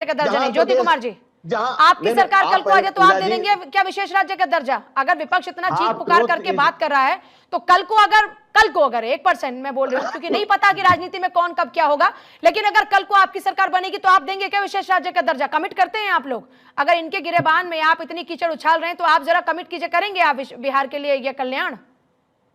का दर्जा नहीं। ज्योति कुमार जी, आपकी सरकार कल को आ जाए तो आप दे देंगे क्या विशेष राज्य का दर्जा? अगर विपक्ष इतना चीख पुकार करके बात कर रहा है तो कल को अगर 1% मैं बोल रही हूँ क्योंकि नहीं पता कि राजनीति में कौन कब क्या होगा, लेकिन अगर कल को आपकी सरकार बनेगी तो आप देंगे क्या विशेष राज्य का दर्जा? कमिट करते हैं आप लोग? अगर इनके गिरेबान में आप इतनी कीचड़ उछाल रहे हैं तो आप जरा कमिट कीजिए, करेंगे आप बिहार के लिए यह कल्याण?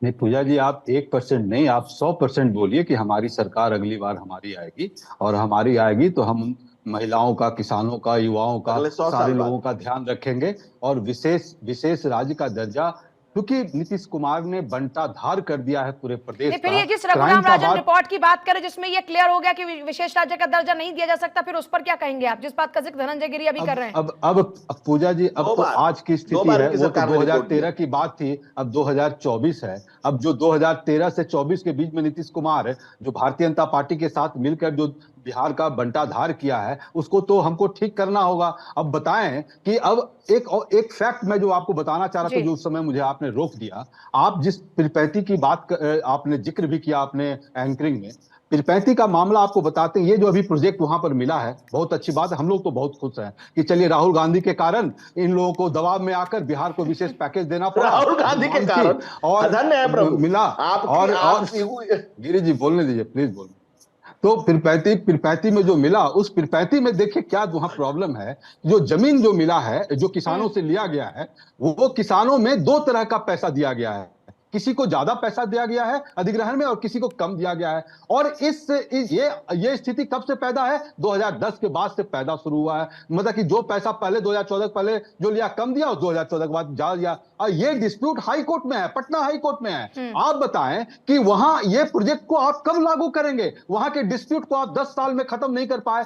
नहीं पूजा जी, आप 1% नहीं, आप 100% बोलिए कि हमारी सरकार अगली बार हमारी आएगी, और हमारी आएगी तो हम महिलाओं का, किसानों का, युवाओं का, सारे लोगों का ध्यान रखेंगे। और विशेष राज्य का दर्जा, क्योंकि नीतीश कुमार ने बंटाधार कर दिया है पूरे प्रदेश फिर का। ये जिस रघुराम राजन रिपोर्ट की बात करें जिसमें ये क्लियर हो गया कि विशेष राज्य का दर्जा नहीं दिया जा सकता, फिर उस पर क्या कहेंगे आप, जिस बात का जिक्र धनंजय गिरी अभी कर रहे हैं? अब पूजा जी, अब तो आज की स्थिति है, वो तो 2013 की बात थी, अब 2024 है। अब जो 2013 से 24 के बीच में नीतीश कुमार जो भारतीय जनता पार्टी के साथ मिलकर जो बिहार का बंटाधार किया है, उसको तो हमको ठीक करना होगा। अब बताएं कि अब एक फैक्ट मैं जो आपको बताना चाह रहा था, जो उस समय मुझे आपने रोक दिया। आप जिस पीरपैंती की बात आपने जिक्र भी किया अपने एंकरिंग में, पीरपैंती का मामला आपको बताते हैं। ये जो अभी प्रोजेक्ट वहां पर मिला है, बहुत अच्छी बात है, हम लोग तो बहुत खुश हैं कि चलिए राहुल गांधी के कारण इन लोगों को दबाव में आकर बिहार को विशेष पैकेज देना पड़ा, राहुल गांधी के कारण और मिला। और गिरी जी बोलने दीजिए, प्लीज बोलने। तो पीरपैंती में जो मिला, उस पीरपैंती में देखिए क्या वहां प्रॉब्लम है। जो जमीन जो मिला है, जो किसानों से लिया गया है, वो किसानों में दो तरह का पैसा दिया गया है। किसी को ज्यादा पैसा दिया गया है अधिग्रहण में और किसी को कम दिया गया है। और ये स्थिति कब से पैदा है? 2010 के बाद से पैदा शुरू हुआ है। मतलब कि जो पैसा पहले 2014 पहले जो लिया कम दिया, और 2014 के बाद ज्यादा दिया। और ये डिस्प्यूट हाई कोर्ट में है, पटना हाई कोर्ट में है। आप बताएं कि वहां ये प्रोजेक्ट को आप कब लागू करेंगे? वहां के डिस्प्यूट को आप 10 साल में खत्म नहीं कर पाए।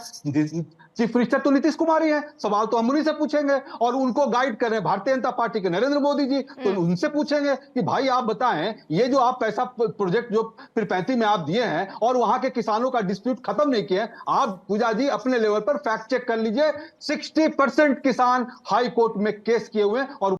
चीफ मिनिस्टर तो नीतीश कुमार ही है, सवाल तो हम उन्हीं से पूछेंगे। और उनको गाइड कर रहे हैं भारतीय जनता पार्टी के नरेंद्र मोदी जी, तो उनसे पूछेंगे कि भाई आप बताएं, ये जो आप पैसा प्रोजेक्ट जो पीरपैंती में आप दिए हैं और वहां के किसानों का डिस्प्यूट खत्म नहीं किए, आप पूजा जी अपने लेवल पर फैक्ट चेक कर लीजिए। 60% किसान हाई कोर्ट में केस किए हुए और